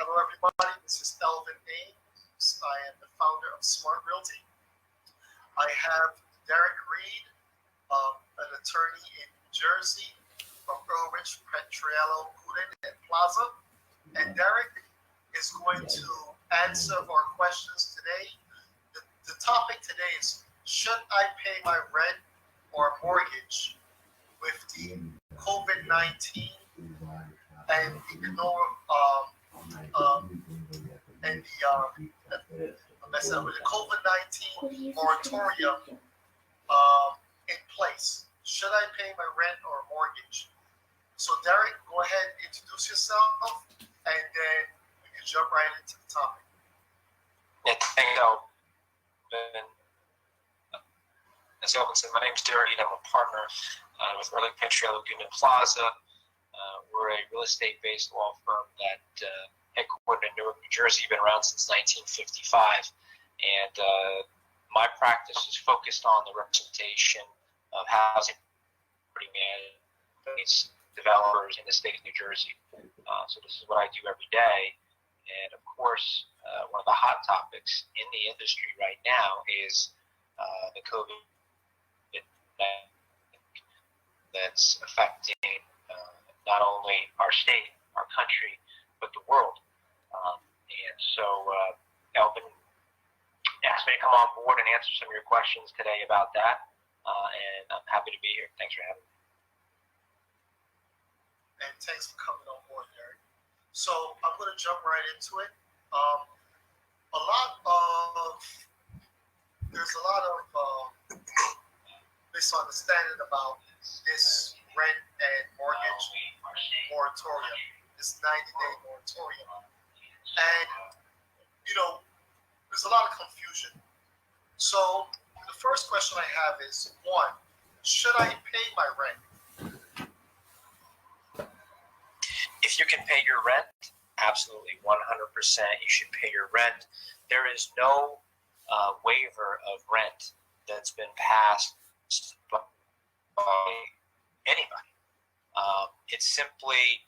Hello, everybody. This is Elvin Ames. I am the founder of Smart Realty. I have Derek Reed, an attorney in New Jersey from Irwich, Petriello, Putin, and Plaza. And Derek is going to answer our questions today. The topic today is, should I pay my rent or mortgage with the COVID-19 and with the COVID-19 moratorium in place? Should I pay my rent or mortgage? So Derek, go ahead, introduce yourself, and then we can jump right into the topic. Yeah, thank you. As Elvin said, my name is Derek. I'm a partner with Irwich, Petriello, Plaza. We're a real estate-based law firm that headquartered in Newark, New Jersey. Been around since 1955, and my practice is focused on the representation of housing developers in the state of New Jersey. So this is what I do every day, and of course, one of the hot topics in the industry right now is the COVID-19 that's affecting not only our state, our country, but the world. And so Elvin asked me to come on board and answer some of your questions today about that, and I'm happy to be here. Thanks for having me. And thanks for coming on board, Derek. So I'm going to jump right into it. There's a lot of misunderstanding about this rent and mortgage moratorium, this 90-day moratorium. And, there's a lot of confusion. So the first question I have is, one, should I pay my rent? If you can pay your rent, absolutely, 100%, you should pay your rent. There is no waiver of rent that's been passed by anybody. It's simply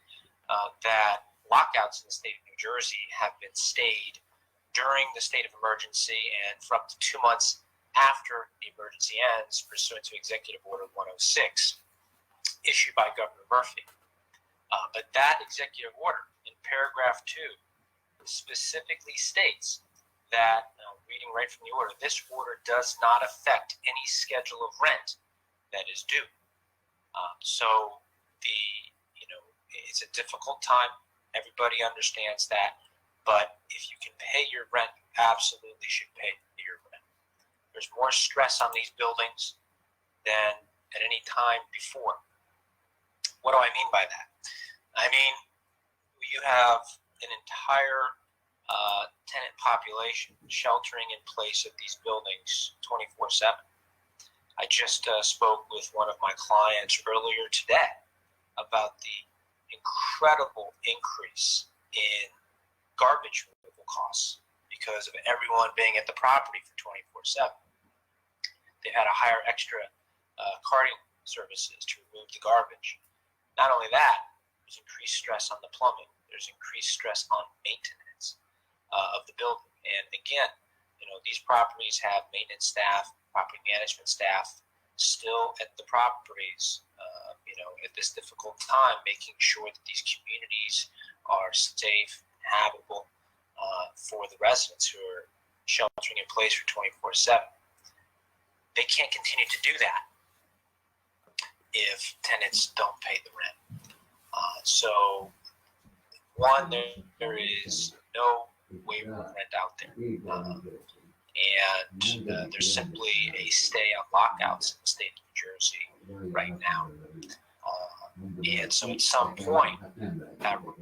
that lockouts in the state of New Jersey have been stayed during the state of emergency and for up to 2 months after the emergency ends, pursuant to Executive Order 106, issued by Governor Murphy. But that executive order, in paragraph 2, specifically states that, reading right from the order, this order does not affect any schedule of rent that is due. So it's a difficult time. Everybody understands that. But if you can pay your rent, you absolutely should pay your rent. There's more stress on these buildings than at any time before. What do I mean by that? I mean, you have an entire tenant population sheltering in place at these buildings 24/7. I just spoke with one of my clients earlier today about the incredible increase in garbage removal costs because of everyone being at the property for 24/7. They had to hire extra carting services to remove the garbage. Not only that, there's increased stress on the plumbing. There's increased stress on maintenance of the building. And again, these properties have maintenance staff, property management staff still at the properties, at this difficult time, making sure that these communities are safe, habitable for the residents who are sheltering in place for 24/7. They can't continue to do that if tenants don't pay the rent. So, one, there is no waiver of rent out there. And there's simply a stay on lockouts in the state of New Jersey right now. And so at some point, that rent,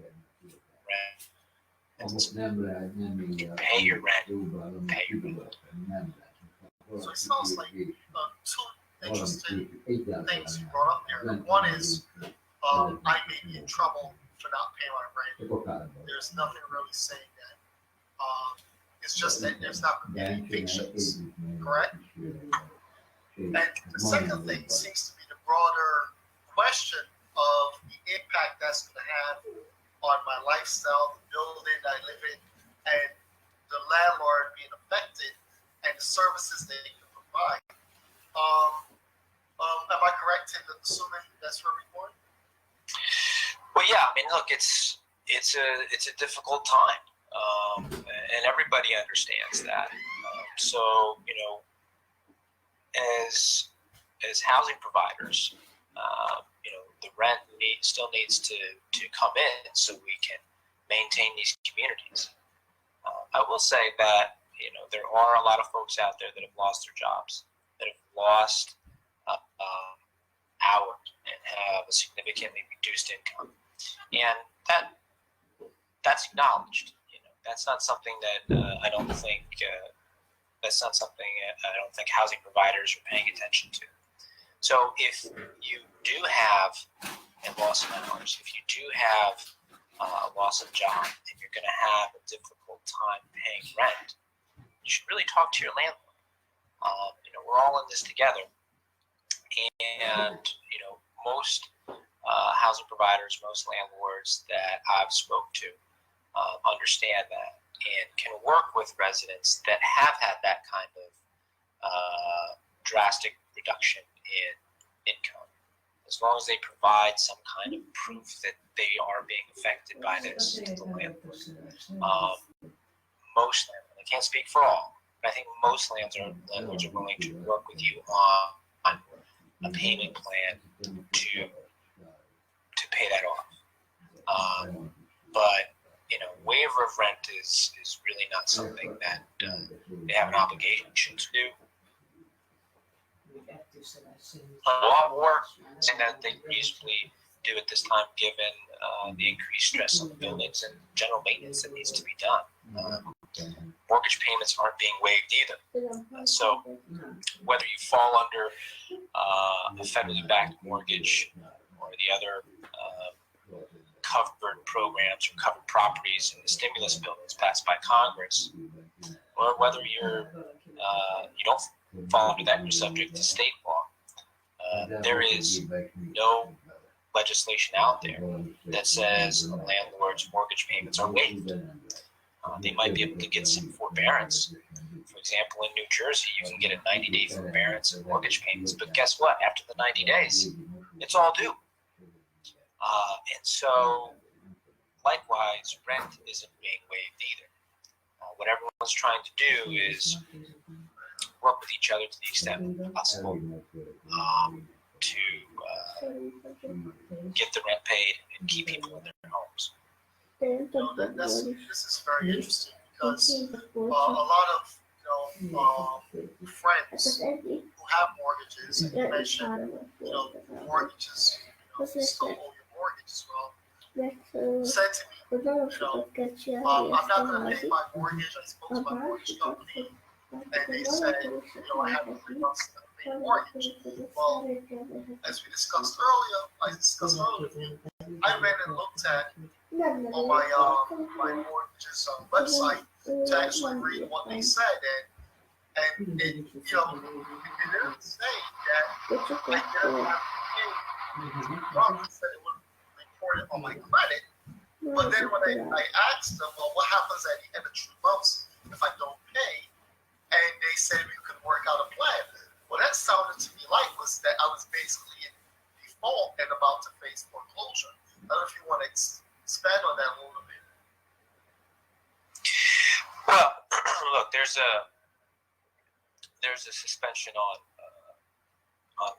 pay your rent, pay your rent. So it sounds like two interesting things you brought up there. One is I may be in trouble for not paying my rent. There's nothing really saying that. It's just that there's not going to be any evictions, correct? And the second thing seems to be the broader question of the impact that's going to have on my lifestyle, the building I live in, and the landlord being affected, and the services they can provide. Am I correct in assuming that's where we're going? Well, yeah. I mean, look, it's a difficult time, and everybody understands that. So, as housing providers, the rent still needs to come in so we can maintain these communities. I will say that there are a lot of folks out there that have lost their jobs, that have lost hours, and have a significantly reduced income, and that's acknowledged. That's not something that I don't think housing providers are paying attention to. So if you do have a loss of hours, if you do have a loss of job, and you're going to have a difficult time paying rent, you should really talk to your landlord. We're all in this together, and most housing providers, most landlords that I've spoke to understand that and can work with residents that have had that kind of drastic reduction in income, as long as they provide some kind of proof that they are being affected by this to the landlord. Most landlords, I can't speak for all, but I think most landlords are willing to work with you on a payment plan to pay that off. But waiver of rent is really not something that they have an obligation to do. A lot more than that they reasonably do at this time, given the increased stress on the buildings and general maintenance that needs to be done. Mortgage payments aren't being waived either. So whether you fall under a federally backed mortgage or the other covered programs or covered properties in the stimulus bills passed by Congress, or whether you don't fall under that and you're subject to state law, there is no legislation out there that says a landlord's mortgage payments are waived. They might be able to get some forbearance. For example, in New Jersey, you can get a 90-day forbearance of mortgage payments, but guess what? After the 90 days, it's all due. And so, likewise, rent isn't being waived either. What everyone's trying to do is work with each other to the extent possible to get the rent paid and keep people in their homes. This is very interesting because a lot of friends who have mortgages, and you mentioned mortgages, still owe your mortgage as well, said to me, I'm not going to pay my mortgage. I spoke to my mortgage company, and they said, I have 3 months to pay mortgage. Well, as we discussed earlier with you, I went and looked at on my mortgage's website to actually read what they said, and it didn't say that I didn't have to pay. It said it would report it on my credit, but then when I asked them, well, what happens at the end of 3 months if I don't pay? And they said we could work out a plan. Well, that sounded to me like was that I was basically in default and about to face foreclosure. I don't know if you want to expand on that a little bit. Well, look, there's a suspension on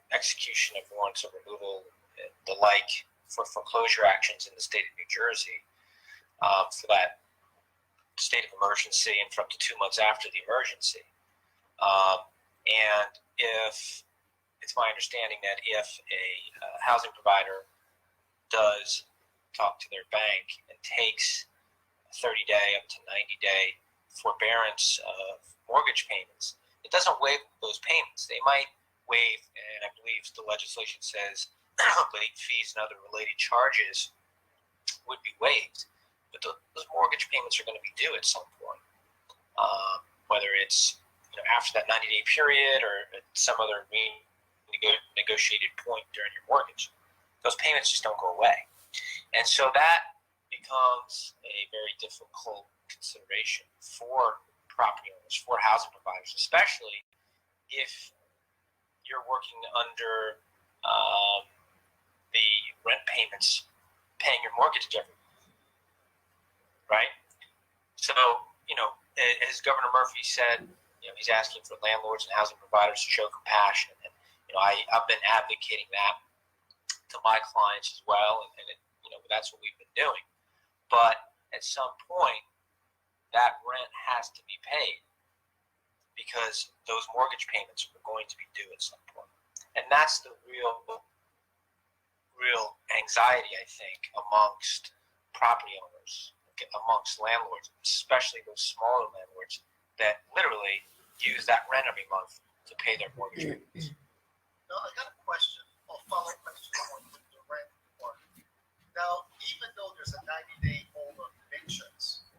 execution of warrants of removal and the like for foreclosure actions in the state of New Jersey for that state of emergency and for up to 2 months after the emergency. And if it's my understanding that if a housing provider does talk to their bank and takes a 30-day up to 90-day forbearance of mortgage payments, it doesn't waive those payments. They might waive, and I believe the legislation says late fees and other related charges would be waived, but those mortgage payments are going to be due at some point, whether it's after that 90-day period or at some other negotiated point during your mortgage. Those payments just don't go away. And so that becomes a very difficult consideration for property owners, for housing providers, especially if you're working under the rent payments, paying your mortgage every month, right? So, as Governor Murphy said, he's asking for landlords and housing providers to show compassion, and I've been advocating that to my clients as well, and that's what we've been doing. But at some point, that rent has to be paid because those mortgage payments are going to be due at some point. And that's the real anxiety, I think, amongst property owners, amongst landlords, especially those smaller landlords that literally use that rent every month to pay their mortgage payments. Now, I got a question, a follow-up question on the rent part. Now, even though there's a 90-day hold on evictions,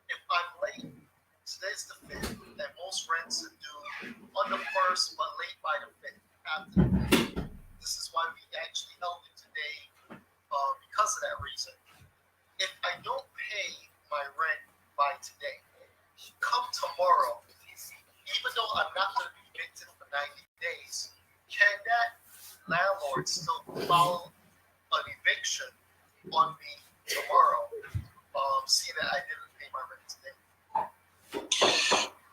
if I'm late, today's the 5th, and most rents are due on the 1st, but late by the 5th, after the 5th. This is why we actually held it today because of that reason. If I don't pay my rent by today, come tomorrow, even though I'm not going to be evicted for 90 days, can that landlord still follow an eviction on me tomorrow, seeing that I didn't pay my rent today?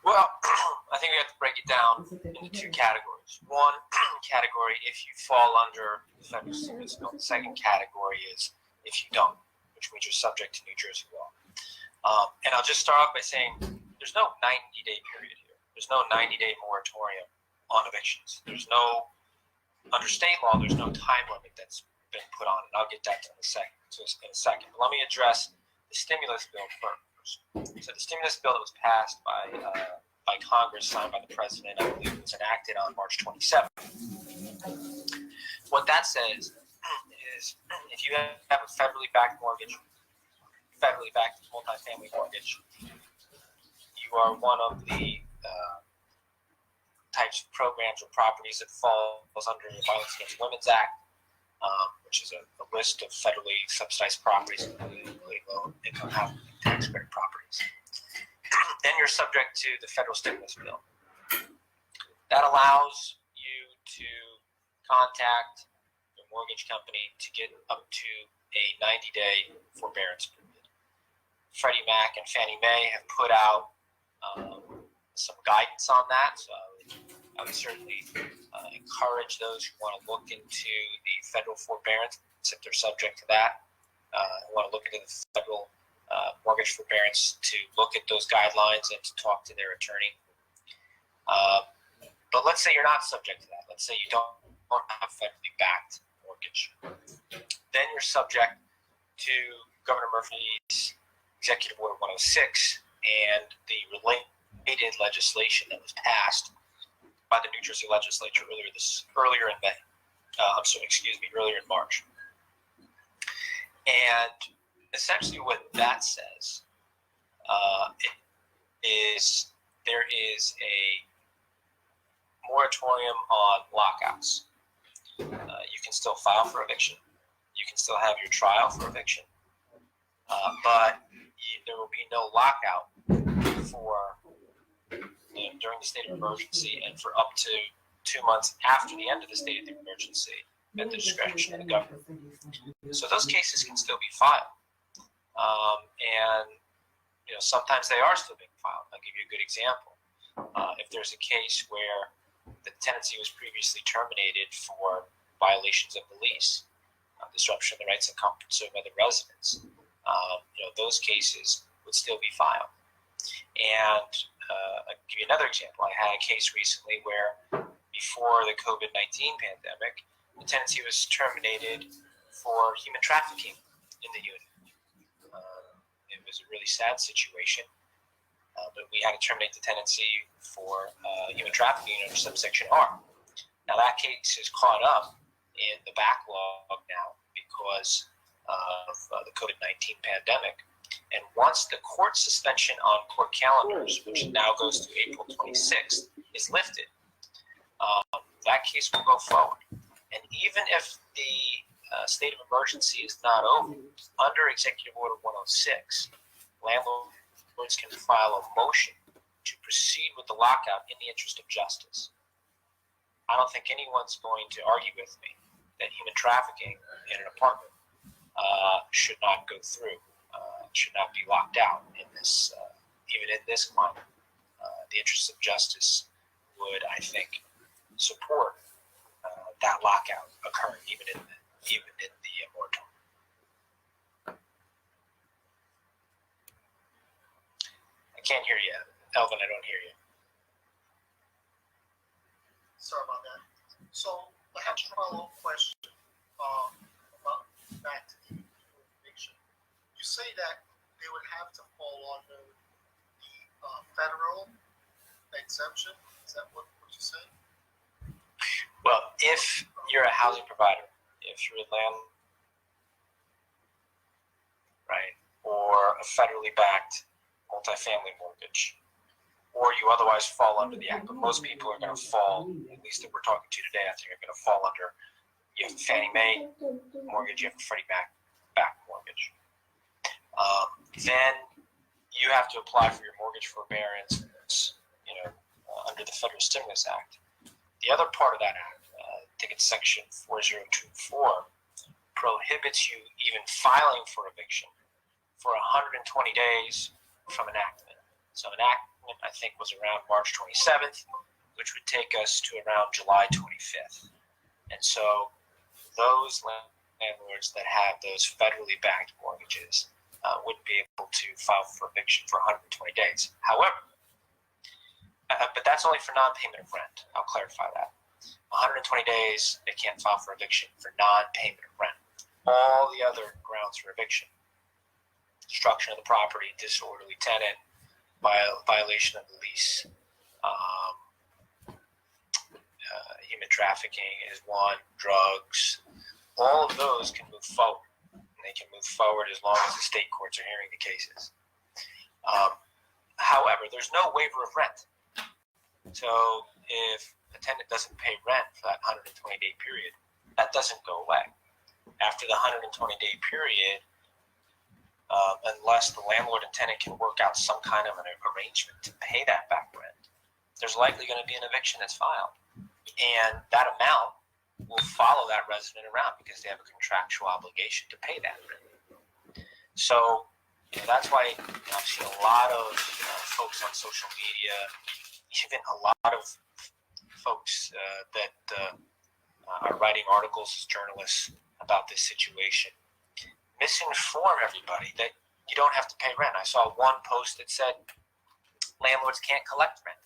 Well, I think we have to break it down into two categories. One category, if you fall under the federal stimulus bill. The second category is if you don't, which means you're subject to New Jersey law. And I'll just start off by saying there's no 90-day period here. There's no 90-day moratorium on evictions. There's no, under state law, there's no time limit that's been put on it. I'll get that in a second. But let me address the stimulus bill first. So the stimulus bill that was passed by Congress, signed by the president, I believe it was enacted on March 27th. What that says is if you have a federally backed mortgage, federally backed multifamily mortgage, you are one of the types of programs or properties that falls under the Violence Against Women's Act, which is a list of federally subsidized properties, including low-income housing tax credit properties. Then you're subject to the federal stimulus bill. That allows you to contact your mortgage company to get up to a 90-day forbearance period. Freddie Mac and Fannie Mae have put out some guidance on that, so I would certainly encourage those who want to look into the federal forbearance, if they're subject to that, who want to look into the federal mortgage forbearance, to look at those guidelines and to talk to their attorney. But let's say you're not subject to that. Let's say you don't have a federally backed mortgage. Then you're subject to Governor Murphy's Executive Order 106 and the related legislation that was passed by the New Jersey legislature earlier in March. And essentially what that says is there is a moratorium on lockouts. You can still file for eviction. You can still have your trial for eviction. But there will be no lockout for during the state of emergency and for up to 2 months after the end of the state of emergency at the discretion of the governor. So those cases can still be filed. And sometimes they are still being filed. I'll give you a good example. If there's a case where the tenancy was previously terminated for violations of the lease, disruption of the rights and comforts of other residents, those cases would still be filed. And I'll give you another example. I had a case recently where before the COVID-19 pandemic, the tenancy was terminated for human trafficking in the unit. It was a really sad situation, but we had to terminate the tenancy for human trafficking under subsection R. Now that case is caught up in the backlog now because of the COVID-19 pandemic. And once the court suspension on court calendars, which now goes to April 26th, is lifted, that case will go forward. And even if the state of emergency is not over, under Executive Order 106, landlords can file a motion to proceed with the lockout in the interest of justice. I don't think anyone's going to argue with me that human trafficking in an apartment should not go through, should not be locked out in this, even in this climate. The interest of justice would, I think, support that lockout occurring even in the moratorium. I can't hear you, Elvin. I don't hear you. Sorry about that. So I have a follow-up question about back to the eviction. You say that they would have to fall under the federal exemption. Is that what you say? Well, if you're a housing provider, if you're a landlord, right, or a federally backed multifamily mortgage, or you otherwise fall under the act, but most people are going to fall, at least that we're talking to today, I think are going to fall under, you have a Fannie Mae mortgage, you have a Freddie Mac mortgage. Then you have to apply for your mortgage forbearance, under the Federal Stimulus Act. The other part of that act, I think it's section 4024, prohibits you even filing for eviction for 120 days from enactment. So enactment, I think, was around March 27th, which would take us to around July 25th. And so those landlords that have those federally backed mortgages wouldn't be able to file for eviction for 120 days. However, but that's only for non-payment of rent. I'll clarify that. 120 days, they can't file for eviction for non-payment of rent. All the other grounds for eviction, destruction of the property, disorderly tenant, violation of the lease, human trafficking is one, drugs, all of those can move forward. And they can move forward as long as the state courts are hearing the cases. However, there's no waiver of rent. So if a tenant doesn't pay rent for that 120-day period, that doesn't go away. After the 120-day period, unless the landlord and tenant can work out some kind of an arrangement to pay that back rent, there's likely going to be an eviction that's filed. And that amount will follow that resident around because they have a contractual obligation to pay that rent. So that's why I've seen a lot of folks on social media, even a lot of folks that are writing articles as journalists about this situation, misinform everybody that you don't have to pay rent. I saw one post that said landlords can't collect rent.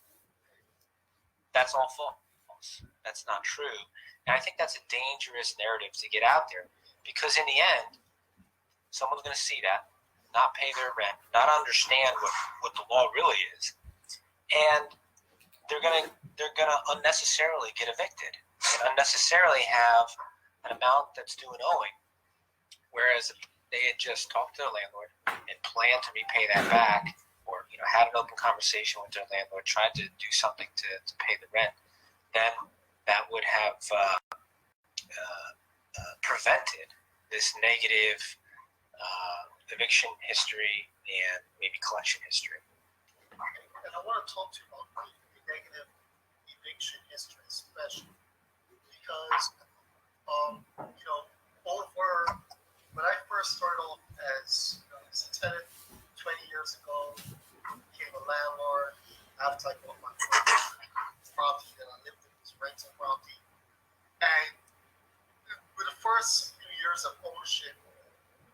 That's all false. That's not true. And I think that's a dangerous narrative to get out there because in the end, someone's going to see that, not pay their rent, not understand what the law really is, and they're gonna unnecessarily get evicted and unnecessarily have an amount that's due and owing. Whereas if they had just talked to the landlord and planned to repay that back, or had an open conversation with their landlord, tried to do something to pay the rent, then that would have prevented this negative eviction history and maybe collection history. And I want to talk to you about the negative eviction history, especially because, when I first started off as a tenant 20 years ago, became a landlord after I bought my first property that I lived in, was rental property, and with the first few years of ownership,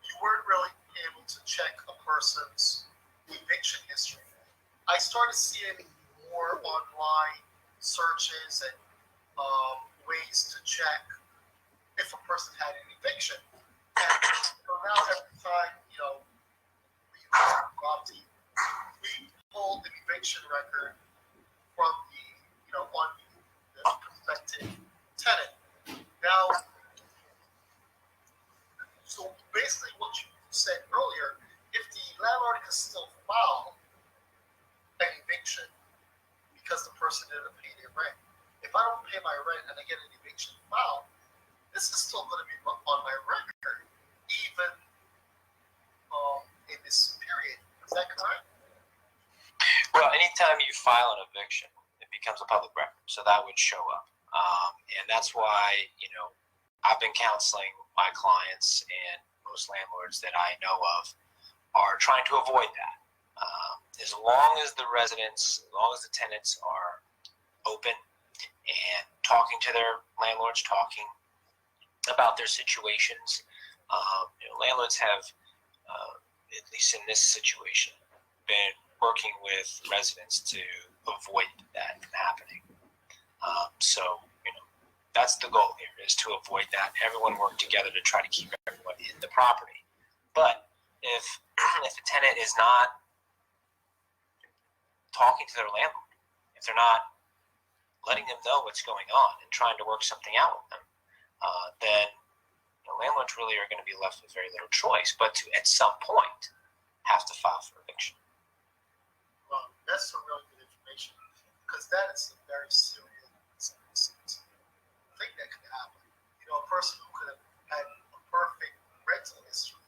you weren't really able to check a person's eviction history. I started seeing more online searches and ways to check if a person had an eviction. And so now every time, we use a property, we pull the eviction record from on the prospective tenant. Now, so basically what you said earlier, if the landlord can still file an eviction because the person didn't pay their rent. If I don't pay my rent and I get an eviction filed, this is still going to be on my record, even in this period. Is that correct? Well, anytime you file an eviction, it becomes a public record, so that would show up. And that's why, I've been counseling my clients, and most landlords that I know of are trying to avoid that. As long as the residents, as long as the tenants are open and talking to their landlords, talking about their situations, landlords have, at least in this situation, been working with residents to avoid that from happening. So, that's the goal here, is to avoid that. Everyone work together to try to keep everyone in the property. But if the tenant is not talking to their landlord, if they're not letting them know what's going on and trying to work something out with them, then landlords really are going to be left with very little choice but to, at some point, have to file for eviction. Well, that's some really good information, because that is a very serious thing that could happen. A person who could have had a perfect rental history,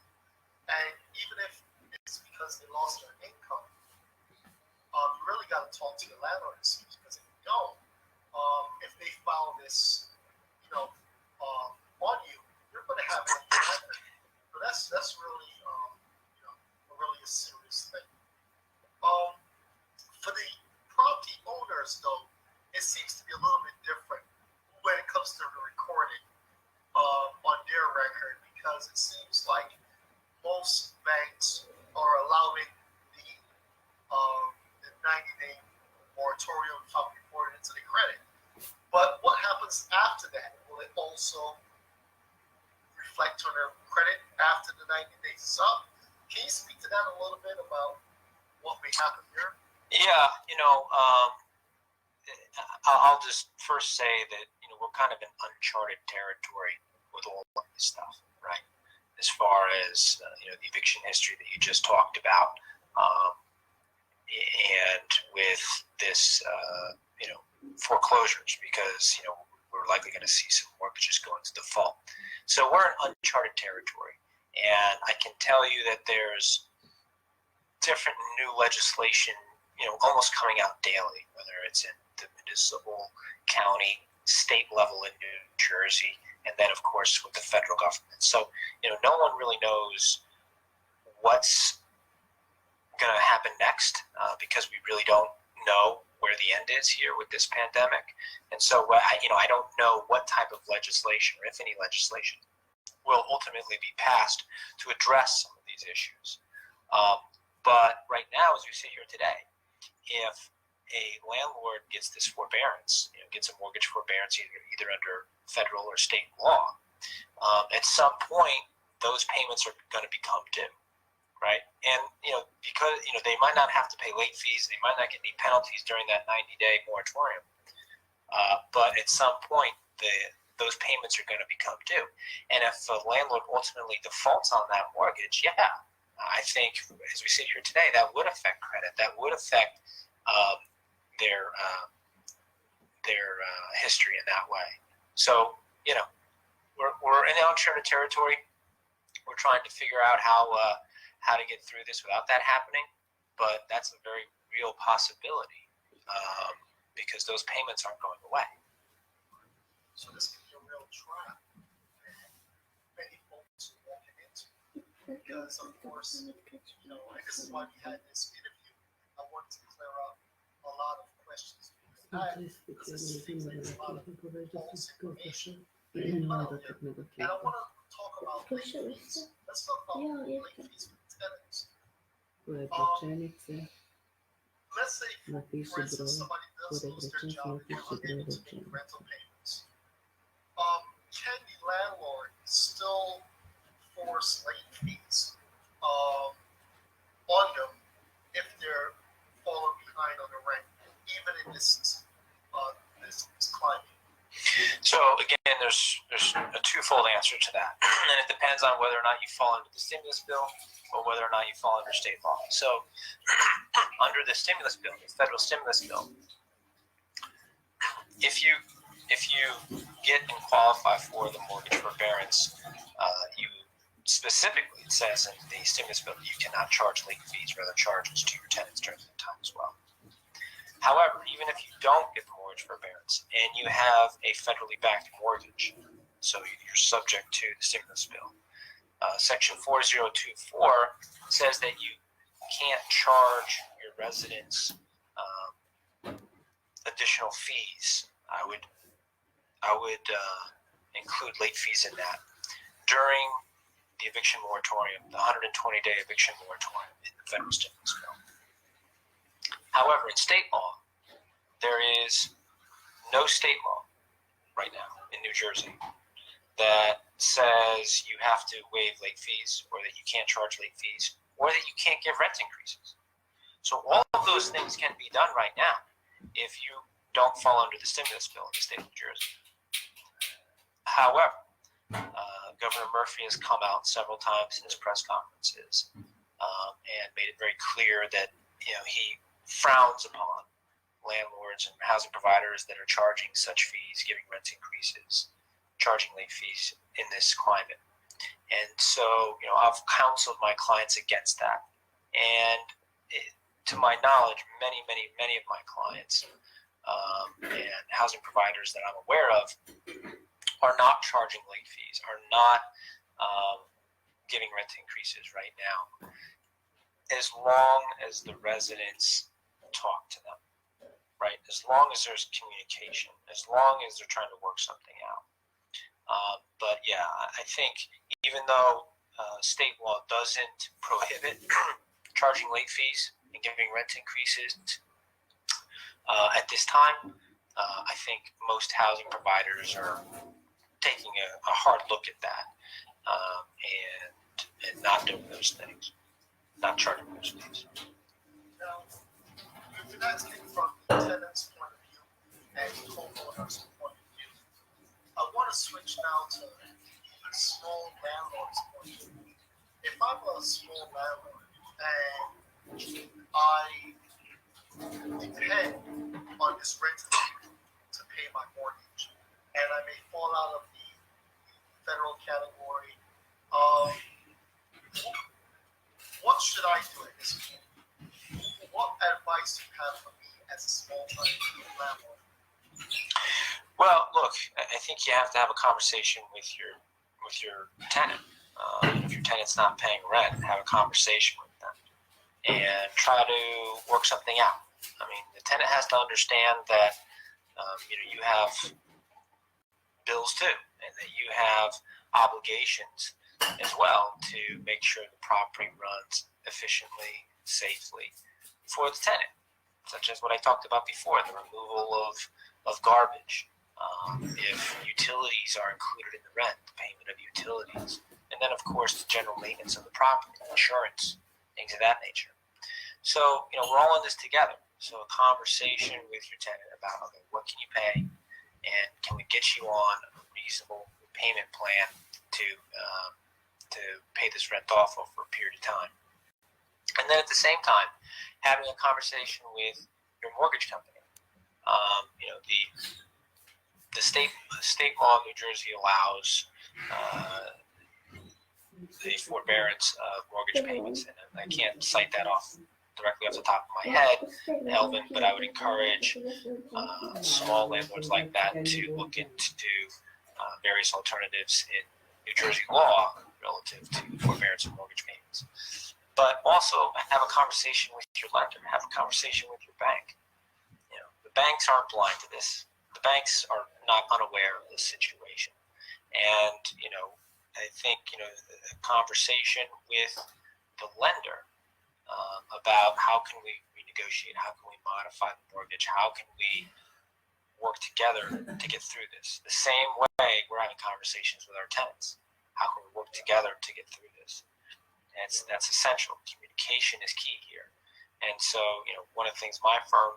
and even if it's because they lost their income, you really got to talk to your landlord, because if you don't, if they file this, on you, you're going to have it. So that's really, really a serious thing. For the property owners, though, it seems to be a little bit different when it comes to the recording on their record, because it seems like most banks are allowing the 90-day moratorium to be reported into the credit. But what happens after that? Will it also reflect on their credit after the 90 days is up? Can you speak to that a little bit about what may happen here? Yeah, I'll just first say that we're kind of in uncharted territory with all of this stuff, right? As far as the eviction history that you just talked about, and with this foreclosures, because we're likely going to see some mortgages go into default. So we're in uncharted territory, and I can tell you that there's different new legislation, almost coming out daily, whether it's in the municipal, county, state level in New Jersey, and then of course with the federal government. So no one really knows what's going to happen next, because we really don't know where the end is here with this pandemic. And so I don't know what type of legislation, or if any legislation, will ultimately be passed to address some of these issues. But right now, as we sit here today, if a landlord gets this forbearance, gets a mortgage forbearance either under federal or state law, at some point those payments are going to become due, right? And because they might not have to pay late fees, they might not get any penalties during that 90-day moratorium, but at some point those payments are going to become due. And if the landlord ultimately defaults on that mortgage, I think as we sit here today, that would affect credit. That would affect their history in that way. So we're in uncharted territory. We're trying to figure out how to get through this without that happening, but that's a very real possibility, because those payments aren't going away. So this can be a real trap that many folks are walking into, because of course, and this is why we had this interview. I wanted to clear up a lot of questions because this seems like a lot of false information being put out there. And I want to talk about late fees. Let's talk about late fees for tenants. Let's say, for instance, somebody does lose their job and they're unable to make rental payments. Can the landlord still force late fees on them if they're falling behind on the rent, even in this climate? So again, there's a twofold answer to that, and it depends on whether or not you fall under the stimulus bill or whether or not you fall under state law. So under the stimulus bill, the federal stimulus bill, if you if you get and qualify for the mortgage forbearance, you specifically, it says in the stimulus bill, you cannot charge late fees or other charges to your tenants during that time as well. However, even if you don't get the mortgage forbearance and you have a federally backed mortgage, so you're subject to the stimulus bill, Section 4024 says that you can't charge your residents additional fees. I would include late fees in that during the eviction moratorium, the 120-day eviction moratorium in the federal stimulus bill. However, in state law, there is no state law right now in New Jersey that says you have to waive late fees, or that you can't charge late fees, or that you can't give rent increases. So all of those things can be done right now if you don't fall under the stimulus bill in the state of New Jersey. However, Governor Murphy has come out several times in his press conferences and made it very clear that he frowns upon landlords and housing providers that are charging such fees, giving rent increases, charging late fees in this climate. And so, I've counseled my clients against that. And to my knowledge, many of my clients and housing providers that I'm aware of are not charging late fees, are not giving rent increases right now, as long as the residents talk to them, right? As long as there's communication, as long as they're trying to work something out. But yeah, I think even though state law doesn't prohibit charging late fees and giving rent increases at this time, I think most housing providers are taking a hard look at that and not doing those things, not charging those fees. Now, if that's taken from the tenant's point of view and the homeowner's point of view, I want to switch now to the small landlord's point of view. If I'm a small landlord and I depend on this rental to pay my mortgage, and I may fall out of the federal category, what should I do at this point? What advice do you have for me as a small-time landlord? Well, look, I think you have to have a conversation with your tenant. If your tenant's not paying rent, have a conversation with them and try to work something out. I mean, the tenant has to understand that you have bills too, and that you have obligations as well to make sure the property runs efficiently, safely for the tenant, such as what I talked about before, the removal of garbage. If utilities are included in the rent, the payment of utilities, and then of course the general maintenance of the property, insurance, things of that nature. So, we're all in this together. So a conversation with your tenant about, okay, what can you pay, and can we get you on a reasonable payment plan to pay this rent off over a period of time. And then at the same time, having a conversation with your mortgage company. The state law of New Jersey allows the forbearance of mortgage payments, and I can't cite that directly off the top of my head, Elvin, but I would encourage small landlords like that to look into various alternatives in New Jersey law relative to forbearance of mortgage payments. But also have a conversation with your lender, have a conversation with your bank. The banks aren't blind to this. The banks are not unaware of this situation. And, I think, a conversation with the lender about how can we renegotiate, how can we modify the mortgage, how can we work together to get through this. The same way we're having conversations with our tenants. How can we work together to get through this? And that's essential. Communication is key here. And so, one of the things my firm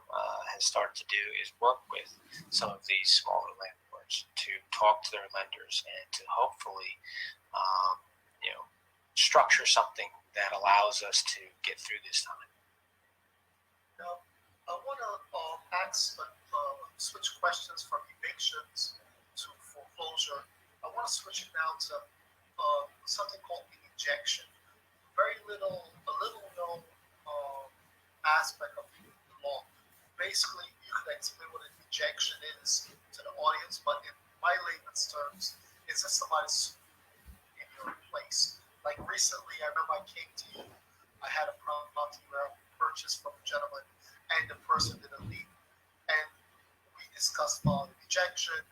has started to do is work with some of these smaller landlords to talk to their lenders and to hopefully, structure something that allows us to get through this time. Now, I want to ask a switch questions from evictions to foreclosure. I want to switch it now to something called an ejection. A little known aspect of the law. Basically, you can explain what an ejection is to the audience, but in my layman's terms, it's just somebody's in your place. Like recently, I remember I came to you. I had a property where I purchased from a gentleman, and the person didn't leave. And we discussed filing ejection.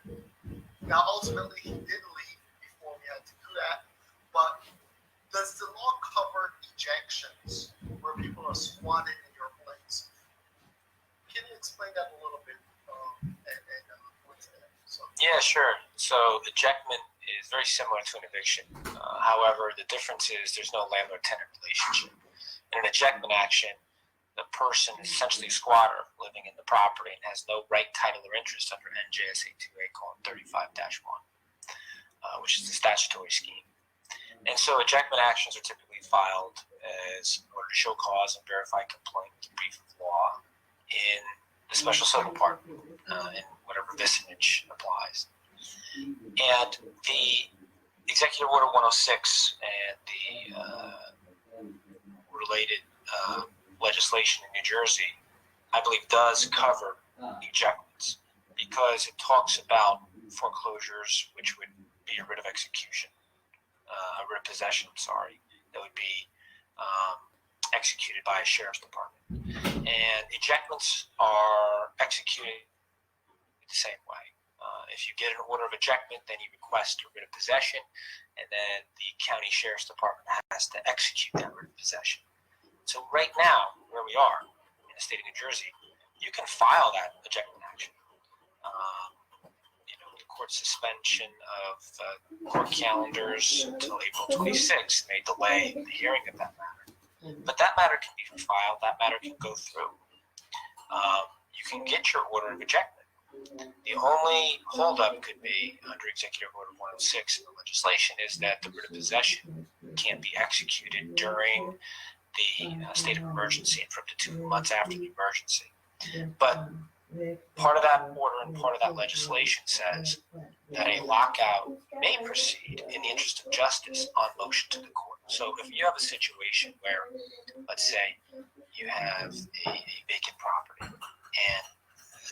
Now, ultimately, he did leave before we had to do that. But does the law cover ejections where people are squatted in your place? Can you explain that a little bit? Yeah, sure. So ejectment is very similar to an eviction. However, the difference is there's no landlord-tenant relationship. In an ejectment action, the person is essentially a squatter living in the property and has no right, title, or interest under NJSA 2A:35-1, which is the statutory scheme. And so ejectment actions are typically filed as in order to show cause and verify complaint with a brief of law in the special civil part, in whatever vicinage applies. And the Executive Order 106 and the related legislation in New Jersey, I believe, does cover ejectments because it talks about foreclosures, which would be a writ of execution, a writ of possession, that would be executed by a sheriff's department. And ejectments are executed the same way. If you get an order of ejectment, then you request a writ of possession, and then the county sheriff's department has to execute that writ of possession. So right now, where we are in the state of New Jersey, you can file that ejectment action. The court suspension of court calendars until April 26th may delay the hearing of that matter. But that matter can be filed. That matter can go through. You can get your order of ejectment. The only holdup could be under Executive Order 106 in the legislation is that the writ of possession can't be executed during the state of emergency and for up to 2 months after the emergency. But part of that order and part of that legislation says that a lockout may proceed in the interest of justice on motion to the court. So if you have a situation where, let's say, you have a vacant property and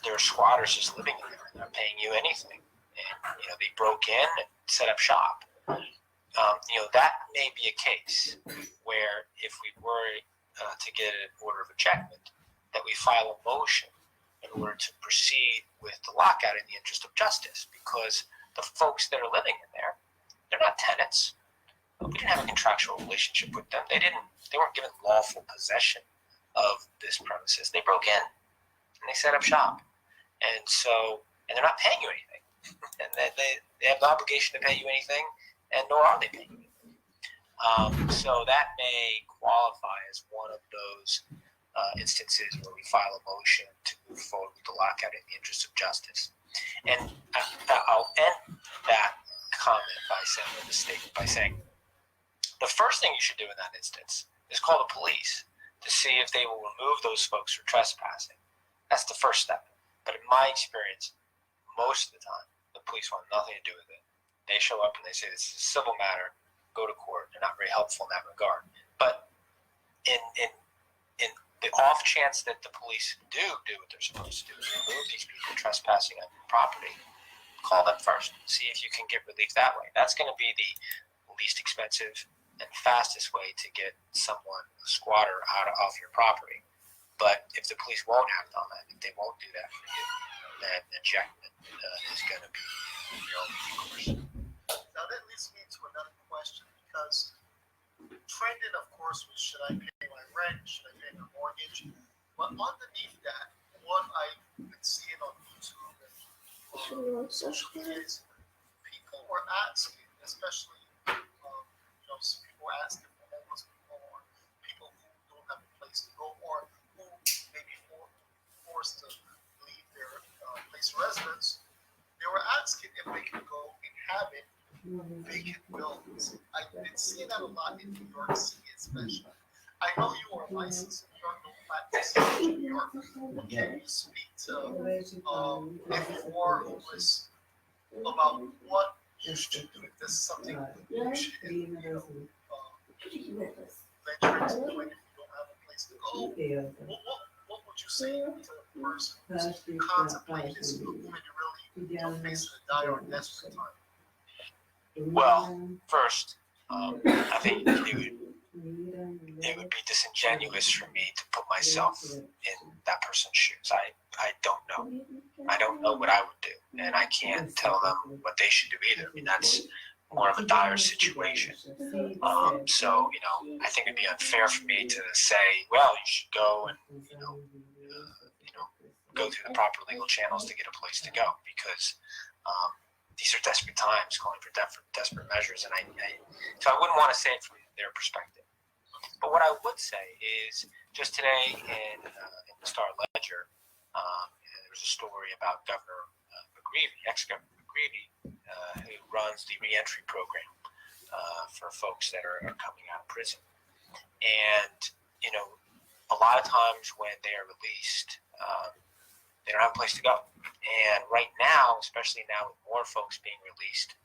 there are squatters just living in there and they're paying you anything, and they broke in and set up shop, that may be a case where if we were to get an order of ejectment, that we file a motion in order to proceed with the lockout in the interest of justice, because the folks that are living in there, they're not tenants. We didn't have a contractual relationship with them. They weren't given lawful possession of this premises. They broke in and they set up shop, and they're not paying you anything, and they have the obligation to pay you anything, and nor are they paying you anything. So that may qualify as one of those instances where we file a motion to move forward with the lockout in the interest of justice. And I'll end that comment by saying the first thing you should do in that instance is call the police to see if they will remove those folks for trespassing. That's the first step. But in my experience, most of the time, the police want nothing to do with it. They show up and they say, this is a civil matter, go to court. They're not very helpful in that regard. But in the off chance that the police do what they're supposed to do, remove these people trespassing on your property, call them first. See if you can get relief that way. That's going to be the least expensive and fastest way to get someone, a squatter, off your property. But if the police won't act on that, if they won't do that for you, then ejectment is going to be your only recourse. Now that leads me to another question, because trending, of course, was should I pay my rent, should I pay my mortgage? But underneath that, what I've been seeing on YouTube and social media is people were asking, especially people were asking for homeless people or people who don't have a place to go or who may be forced to leave their place of residence. They were asking if they could go inhabit vacant buildings. I've been seeing that a lot in New York City, especially. I know you are licensed in New York, no New York. Can you speak to if you are homeless about what you should do? If this is something you should venture into doing if you don't have a place to go, what would you say to a person who's contemplating this, who may be really facing a dire or desperate time? Well, first, I think it would be disingenuous for me to put myself in that person's shoes. I don't know. I don't know what I would do, and I can't tell them what they should do either. I mean, that's more of a dire situation. So, I think it'd be unfair for me to say, well, you should go and, go through the proper legal channels to get a place to go, because these are desperate times, calling for desperate measures, and so I wouldn't want to say it from their perspective. But what I would say is, just today in the Star Ledger, there was a story about Governor McGreevey, ex-Governor McGreevey, who runs the reentry program for folks that are coming out of prison. And, a lot of times when they are released, they don't have a place to go. And right now, especially now with more folks being released,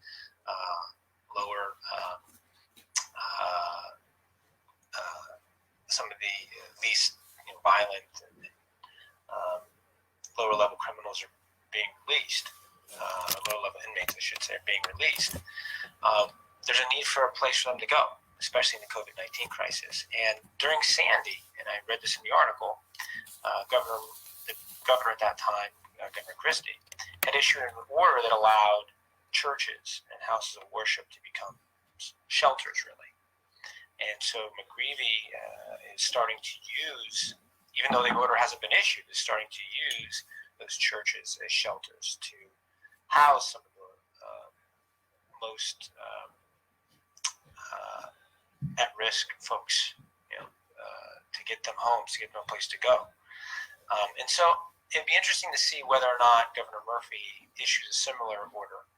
lower some of the least violent and lower level criminals are being released, lower level inmates, I should say, are being released. There's a need for a place for them to go, especially in the COVID-19 crisis. And during Sandy, and I read this in the article, the governor at that time, Governor Christie, had issued an order that allowed churches and houses of worship to become shelters, really. And so McGreevey is starting to use, even though the order hasn't been issued, is starting to use those churches as shelters to house some of the most at-risk folks, to get them homes, to get them a place to go. And so it'd be interesting to see whether or not Governor Murphy issues a similar order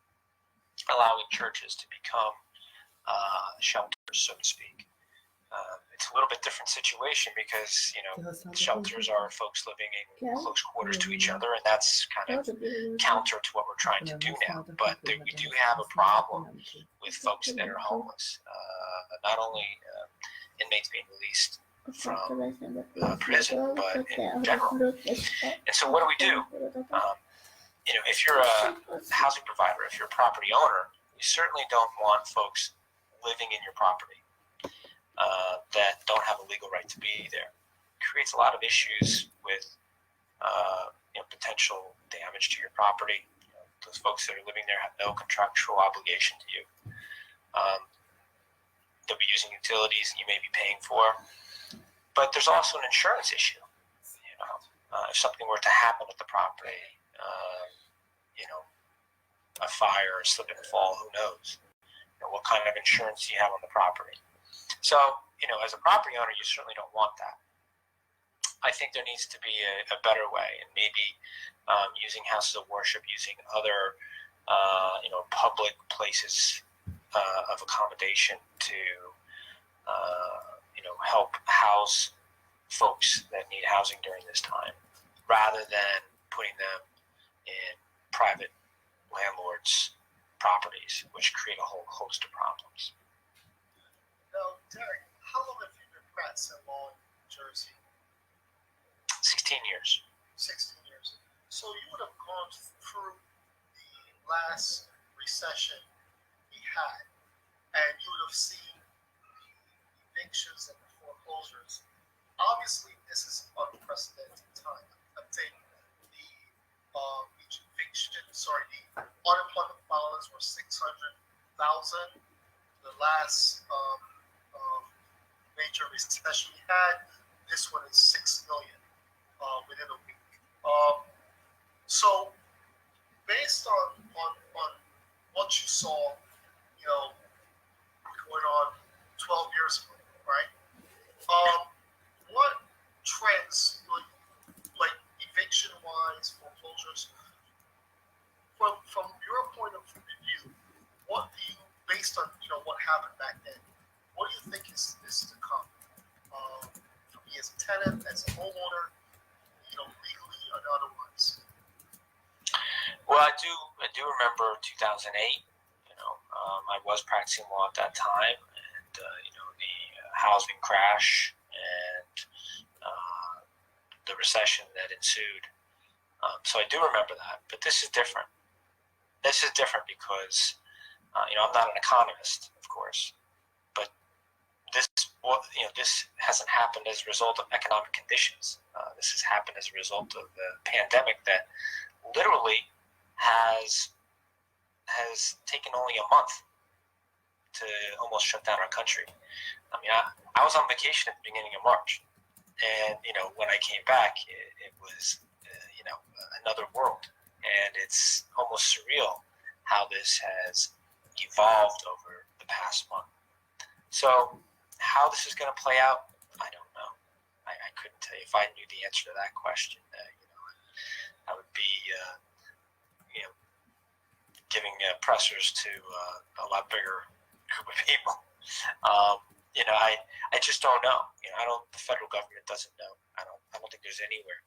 allowing churches to become shelters, so to speak. It's a little bit different situation because, shelters are folks living in close quarters to each other, and that's kind of counter to what we're trying to do now. But we do have a problem with folks that are homeless. Not only inmates being released from prison, but in general. And so what do? If you're a housing provider, if you're a property owner, you certainly don't want folks living in your property that don't have a legal right to be there. It creates a lot of issues with potential damage to your property. Those folks that are living there have no contractual obligation to you. They'll be using utilities you may be paying for. But there's also an insurance issue. If something were to happen with the property, a fire, a slip and fall, who knows? What kind of insurance do you have on the property? So, as a property owner, you certainly don't want that. I think there needs to be a better way, and maybe using houses of worship, using other, public places of accommodation to, help house folks that need housing during this time, rather than putting them in private landlords' properties, which create a whole host of problems. Now, Derek, how long have you been practicing law in New Jersey? 16 years. 16 years. So you would have gone through the last recession we had, and you would have seen the evictions and the foreclosures. Obviously, this is unprecedented time. I'm saying the unemployment filings were 600,000. The last major recession we had, this one is 6 million within a week. So, based on what you saw, going on 12 years ago, right? What trends, like eviction-wise, foreclosures, from your point of view, what do you, based on what happened back then, what do you think is to come? For me as a tenant, as a homeowner, Well, I do remember 2008. I was practicing law at that time, and the housing crash and the recession that ensued. So I do remember that. But this is different. This is different because I'm not an economist, of course, but this hasn't happened as a result of economic conditions. This has happened as a result of the pandemic that literally has taken only a month to almost shut down our country. I mean, I was on vacation at the beginning of March, and when I came back, it was another world, and it's almost surreal how this has evolved over the past month. So, how this is going to play out, I don't know. I couldn't tell you. If I knew the answer to that question, I would be giving pressers to a lot bigger group of people. I just don't know. The federal government doesn't know. I don't think there's anywhere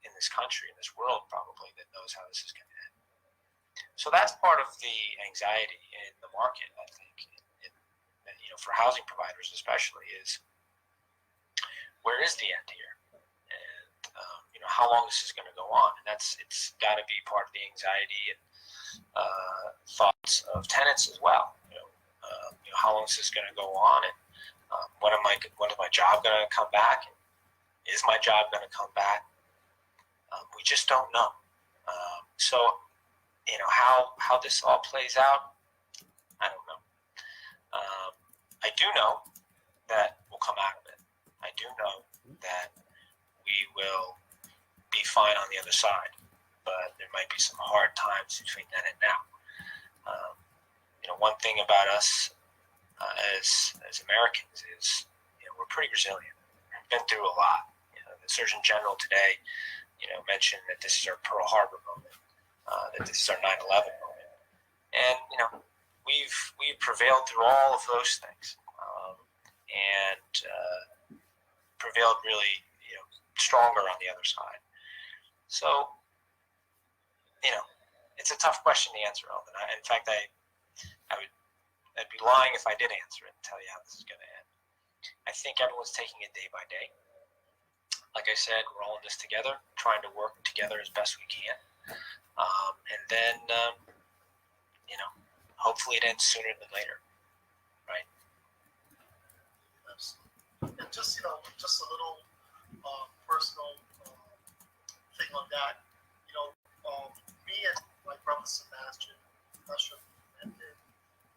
in this country, in this world, probably, that knows how this is going to end. So that's part of the anxiety in the market, I think, for housing providers especially, is where is the end here? And, how long this is going to go on. And it's got to be part of the anxiety and thoughts of tenants as well. How long is this going to go on? And when is my job going to come back? And is my job going to come back? We just don't know. So, how this all plays out, I don't know. I do know that we'll come out of it. I do know that we will be fine on the other side, but there might be some hard times between then and now. One thing about us as Americans is, we're pretty resilient. We've been through a lot. The Surgeon General today, mentioned that this is our Pearl Harbor moment, that this is our 9/11 moment, and we've prevailed through all of those things, and prevailed really, stronger on the other side. So, it's a tough question to answer, Alvin. In fact, I'd be lying if I did answer it and tell you how this is going to end. I think everyone's taking it day by day. Like I said, we're all in this together, trying to work together as best we can. And then, hopefully it ends sooner than later, right? And just a little personal thing on that. Me and my brother Sebastian, and then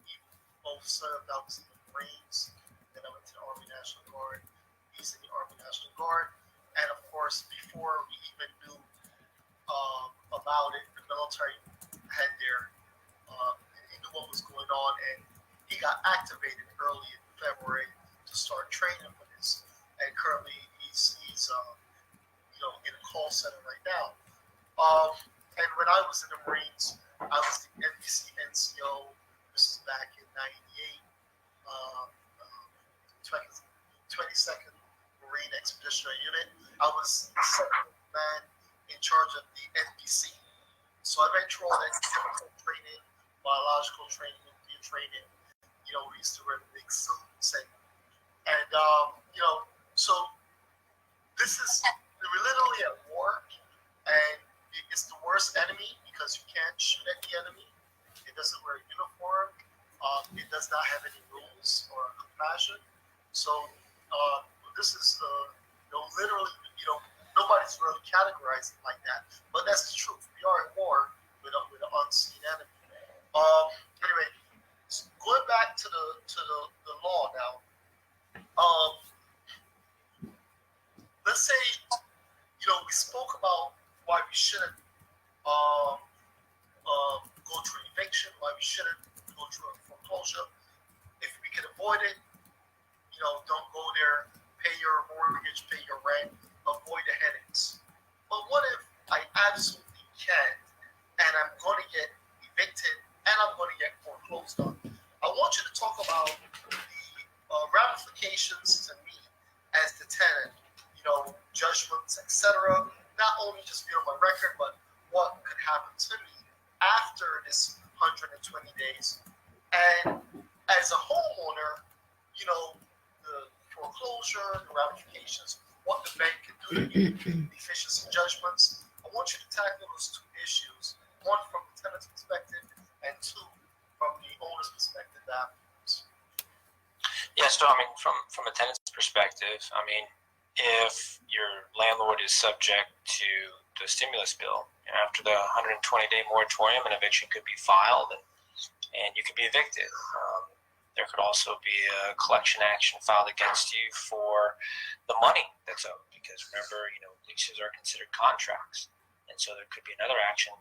we both served. I was in the Marines, then I went to the Army National Guard. He's in the Army National Guard, and of course, before we even knew about it, the military had he knew what was going on, and he got activated early in February to start training for this. And currently, he's in a call center right now. And when I was in the Marines, I was the NBC NCO. This is back in '98, 22nd Marine Expeditionary Unit. I was the second man in charge of the NBC. So I went through all that chemical training, biological training, nuclear training. We used to wear big suits, and so this is, we're literally at war, and it's the worst enemy because you can't shoot at the enemy. It doesn't wear a uniform. It does not have any rules or compassion. So this is literally, nobody's really categorized like that. But that's the truth. We are at war with an unseen enemy. Anyway, going back to the law now. Let's say, we spoke about why we shouldn't go through eviction, why we shouldn't go through a foreclosure. If we can avoid it, don't go there, pay your mortgage, pay your rent, avoid the headaches. But what if I absolutely can't, and I'm going to get evicted, and I'm going to get foreclosed on? I want you to talk about the ramifications to me as the tenant, judgments, etc. Not only just be on my record, but what could happen to me after this 120 days. And as a homeowner, you know, the foreclosure, the ramifications, what the bank can do to me, deficiency judgments. I want you to tackle those two issues, one from the tenant's perspective and two from the owner's perspective afterwards. Yeah, so I mean, from a tenant's perspective, I mean, if your landlord is subject to the stimulus bill, after the 120-day moratorium, an eviction could be filed, and you could be evicted. There could also be a collection action filed against you for the money that's owed, because remember, leases are considered contracts, and so there could be another action,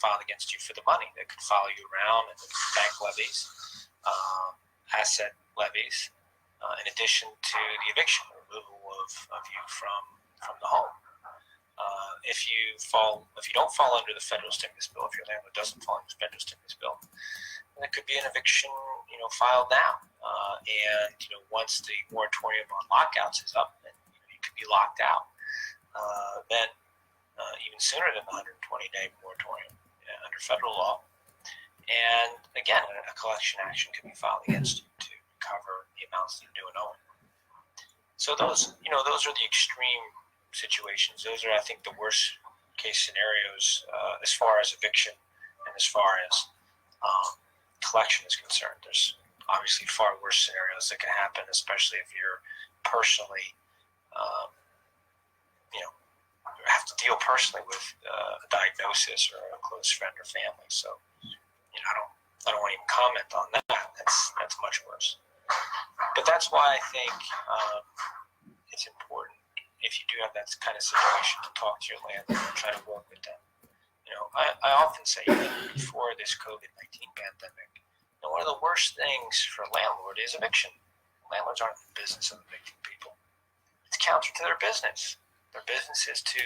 filed against you for the money that could follow you around, and bank levies, asset levies, in addition to the eviction, removal of you from the home. If you don't fall under the federal stimulus bill, if your landlord doesn't fall under the federal stimulus bill, then there could be an eviction, filed now. And once the moratorium on lockouts is up, then you could be locked out. Then even sooner than the 120-day moratorium under federal law. And again, a collection action could be filed against you to recover the amounts that you're due and owing. So those are the extreme situations. Those are, I think, the worst case scenarios as far as eviction and as far as collection is concerned. There's obviously far worse scenarios that can happen, especially if you're personally, have to deal personally with a diagnosis or a close friend or family. So, I don't want to even comment on that. That's much worse. But that's why I think it's important, if you do have that kind of situation, to talk to your landlord and try to work with them. I often say, before this COVID-19 pandemic, one of the worst things for a landlord is eviction. Landlords aren't in the business of evicting people. It's counter to their business. Their business is to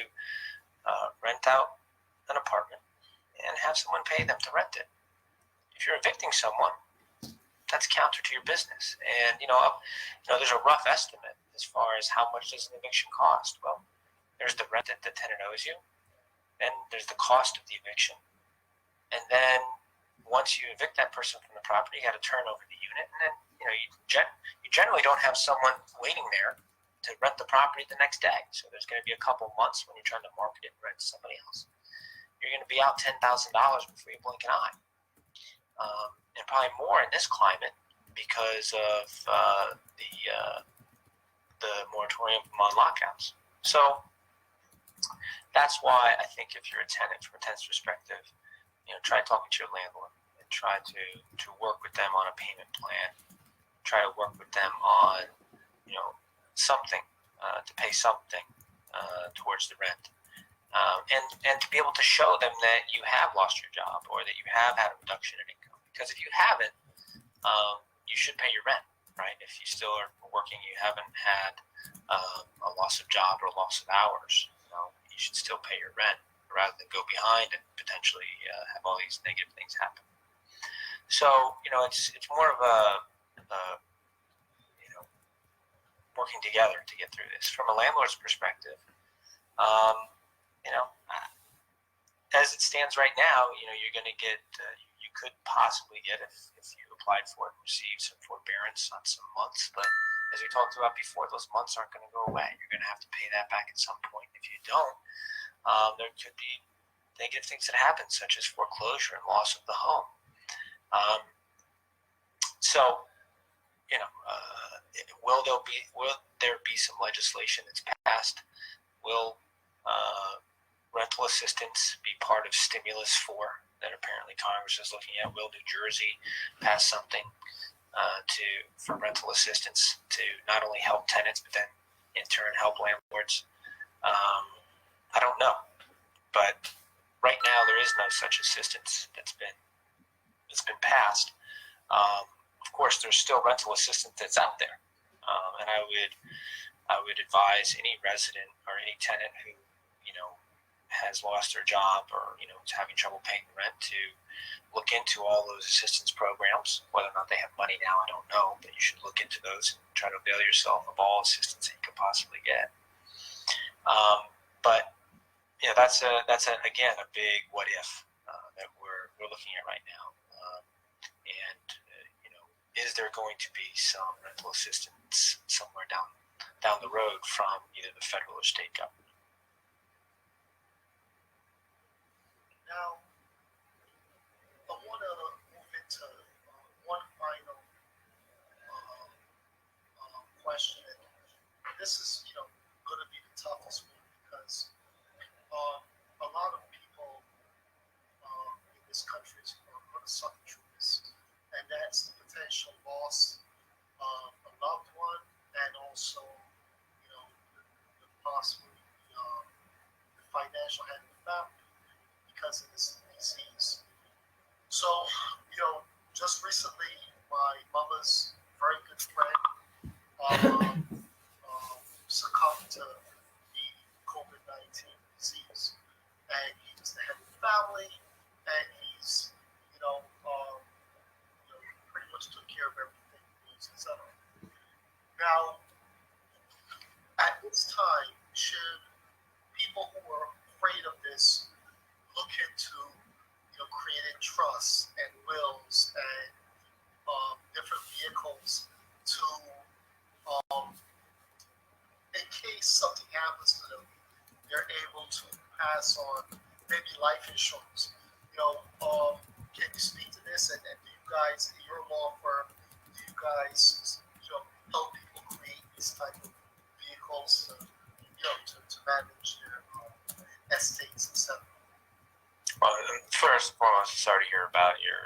rent out an apartment and have someone pay them to rent it. If you're evicting someone, that's counter to your business. And there's a rough estimate as far as how much does an eviction cost. Well, there's the rent that the tenant owes you, then there's the cost of the eviction, and then once you evict that person from the property, you got to turn over the unit, and then you generally don't have someone waiting there to rent the property the next day. So there's going to be a couple months when you're trying to market it and rent to somebody else. You're going to be out $10,000 before you blink an eye. And probably more in this climate because of the moratorium on lockouts. So that's why I think if you're a tenant, from a tenant's perspective, try talking to your landlord and try to work with them on a payment plan. Try to work with them on, something to pay something towards the rent. And to be able to show them that you have lost your job or that you have had a reduction in income. Because if you haven't, you should pay your rent, right? If you still are working, you haven't had a loss of job or a loss of hours, you should still pay your rent rather than go behind and potentially have all these negative things happen. So, it's more of a working together to get through this. From a landlord's perspective, as it stands right now, you're going to get, you could possibly get, if you applied for it, receive some forbearance on some months, but as we talked about before, those months aren't going to go away. You're going to have to pay that back at some point. If you don't, there could be negative things that happen, such as foreclosure and loss of the home. Will there be some legislation that's passed? Will rental assistance be part of stimulus 4 that apparently Congress is looking at? Will New Jersey pass something for rental assistance to not only help tenants but then in turn help landlords? I don't know, but right now there is no such assistance that's been passed. Of course, there's still rental assistance that's out there, and I would advise any resident or any tenant who has lost their job or is having trouble paying the rent to look into all those assistance programs. Whether or not they have money now, I don't know, but you should look into those and try to avail yourself of all assistance that you could possibly get. But that's again a big what if that we're looking at right now, and is there going to be some rental assistance somewhere down the road from either the federal or state government? Now, I want to move into one final question. And this is, going to be the toughest one because a lot of people in this country are going to suffer through this, and that's the potential loss of a loved one, and also, the possible the financial hand of the family because of this disease. So, just recently, my mother's very good friend succumbed to the COVID-19 disease, and he was the head of the family, and he's, pretty much took care of everything, etc. Now, at this time, should people who are afraid of this look into, creating trusts and wills and different vehicles to, in case something happens to them, they're able to pass on maybe life insurance. Can you speak to this? And do you guys, in your law firm, do you guys, help people create this type of vehicles to manage their estates, etc.? Well, first and foremost, sorry to hear about your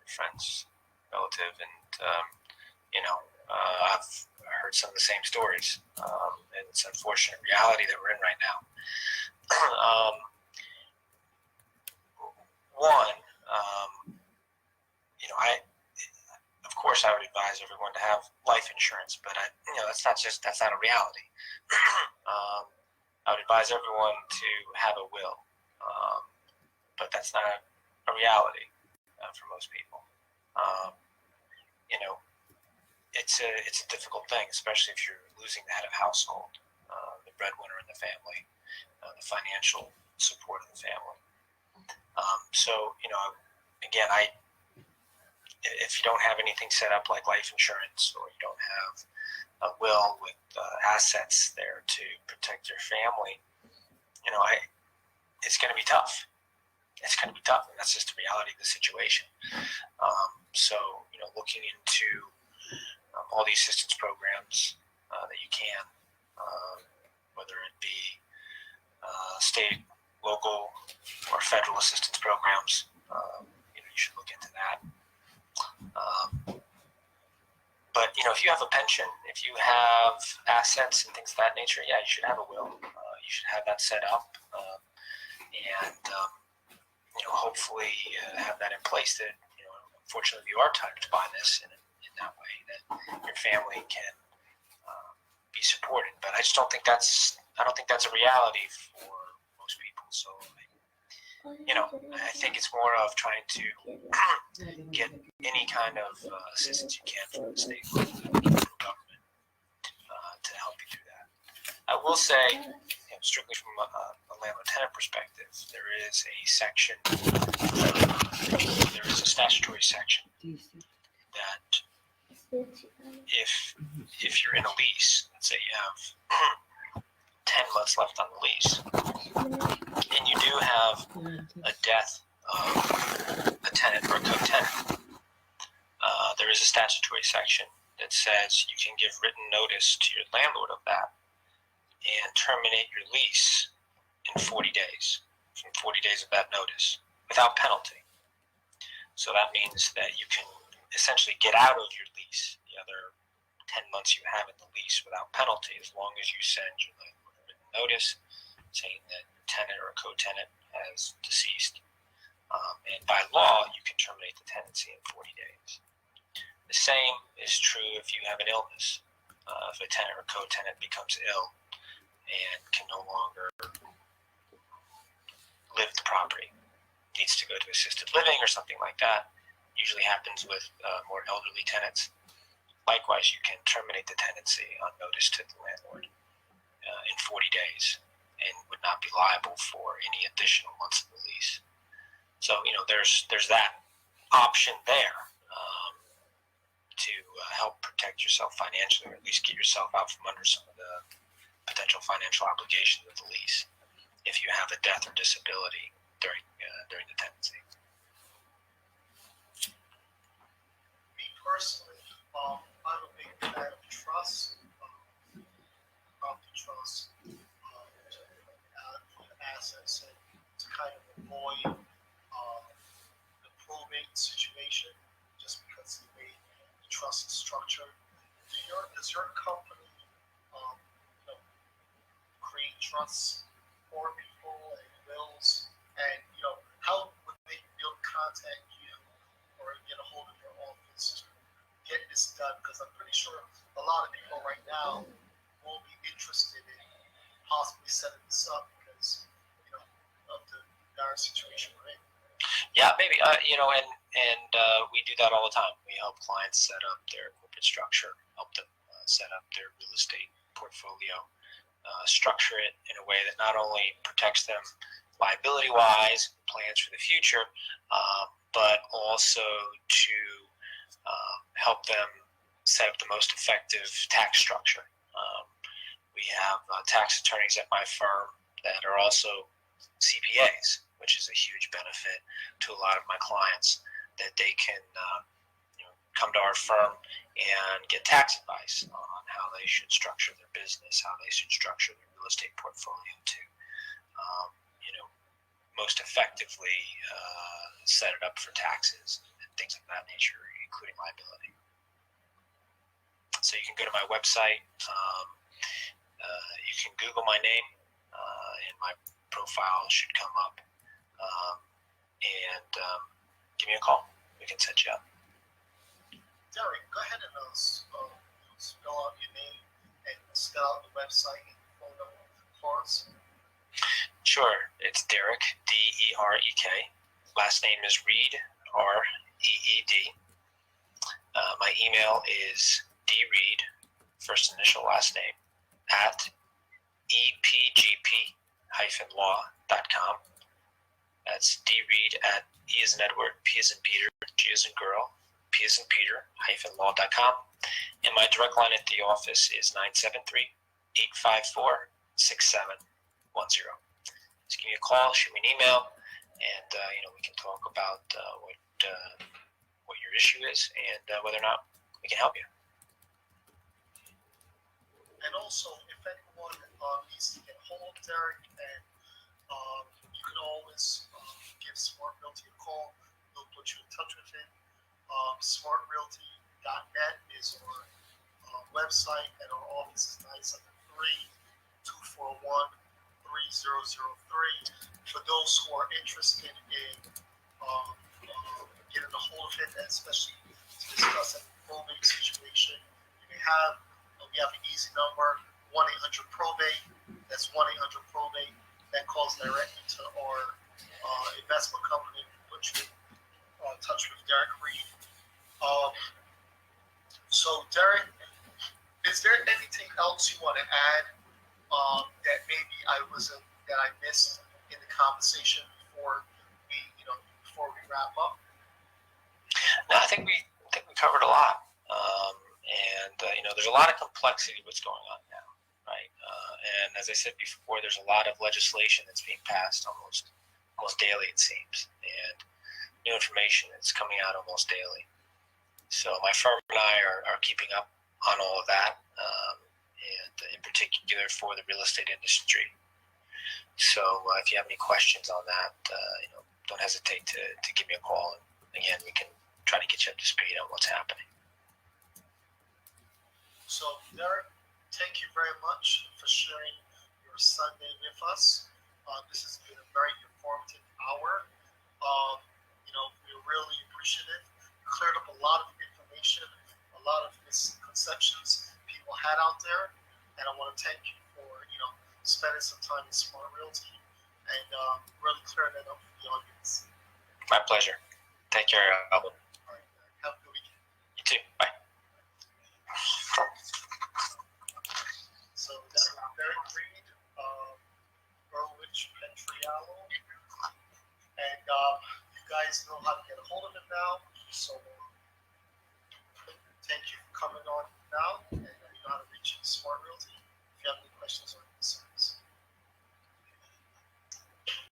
friend's relative, and I've heard some of the same stories, and it's an unfortunate reality that we're in right now. Of course, I would advise everyone to have life insurance, but that's not a reality. I would advise everyone to have a will, but that's not a reality for most people. It's a difficult thing, especially if you're losing the head of household, the breadwinner in the family, the financial support of the family. Again, if you don't have anything set up like life insurance, or you don't have a will with assets there to protect your family, it's going to be tough. It's going to be tough, and that's just the reality of the situation. Looking into all the assistance programs that you can, whether it be state, local, or federal assistance programs, you should look into that. But if you have a pension, if you have assets and things of that nature, yeah, you should have a will. You should have that set up, and hopefully have that in place. That unfortunately, you are touched by this in that way, that your family can be supported. But I just don't think that's a reality for most people. So I think it's more of trying to get any kind of assistance you can from the state and federal government to help you do that. I will say, strictly from a landlord-tenant perspective, there is a section, there is a statutory section that if you're in a lease, let's say you have 10 months left on the lease, and you do have a death of a tenant or a co-tenant, there is a statutory section that says you can give written notice to your landlord of that and terminate your lease in 40 days, from 40 days of that notice, without penalty. So that means that you can essentially get out of your lease, the other 10 months you have in the lease, without penalty, as long as you send your landlord a written notice saying that your tenant or co-tenant has deceased. And by law, you can terminate the tenancy in 40 days. The same is true if you have an illness. If a tenant or co-tenant becomes ill and can no longer live the property, needs to go to assisted living or something like that, usually happens with more elderly tenants. Likewise, you can terminate the tenancy on notice to the landlord in 40 days. and would not be liable for any additional months of the lease. So, there's that option there to help protect yourself financially, or at least get yourself out from under some of the potential financial obligations of the lease if you have a death or disability during the tenancy. Me personally, I'm a big fan of trust, property trust, assets, and to kind of avoid the probate situation, just because the way the trust is structured. Does your company um, create trusts for people and wills? And how would they be able to contact you or get a hold of your office to get this done? Because I'm pretty sure a lot of people right now will be interested in possibly setting this up because of the dire situation we're in. Yeah, maybe. And we do that all the time. We help clients set up their corporate structure, help them set up their real estate portfolio, structure it in a way that not only protects them liability-wise, plans for the future, but also to help them set up the most effective tax structure. We have tax attorneys at my firm that are also CPAs, which is a huge benefit to a lot of my clients, that they can come to our firm and get tax advice on how they should structure their business, how they should structure their real estate portfolio to most effectively set it up for taxes and things of that nature, including liability. So you can go to my website. You can Google my name, and my profile should come up. And give me a call. We can set you up. Derek, go ahead and spell out your name and spell out the website and phone number for us. Sure. It's Derek, D-E-R-E-K. Last name is Reed, R-E-E-D. My email is dreed, first initial last name, at epgp-law.com. That's dreed at E as in Edward, P as in Peter, G as in girl, P as in Peter, -law.com. And my direct line at the office is 973-854-6710. Just give me a call, shoot me an email, and we can talk about what your issue is and whether or not we can help you. And also, if anyone needs to get a hold of Derek, and you can always give Smart Realty a call. They'll put you in touch with him. SmartRealty.net is our website, and our office is 973-241-3003. For those who are interested in getting a hold of him, and especially to discuss a probate situation, you may have. We have an easy number, 1-800-PROBATE. That's 1-800-PROBATE. That calls directly to our investment company and put you in touch with Derek Reed. So, Derek, is there anything else you want to add that maybe I missed in the conversation before we wrap up? No, I think we covered a lot. There's a lot of complexity what's going on now, right? And as I said before, there's a lot of legislation that's being passed almost daily, it seems, and new information that's coming out almost daily. So my firm and I are keeping up on all of that, and in particular for the real estate industry. So if you have any questions on that, don't hesitate to give me a call. And again, we can try to get you up to speed on what's happening. So, Derek, thank you very much for sharing your Sunday with us. This has been a very informative hour. We're really appreciative. You cleared up a lot of information, a lot of misconceptions people had out there, and I want to thank you for spending some time in Smart Realty and really clearing that up for the audience. My pleasure. Take care, Albert. All right, have a good weekend. You too. Bye. So that's Derek Reed, Gallo. And you guys know how to get a hold of him now. So thank you for coming on now. And you know how to reach Smart Realty. If you have any questions or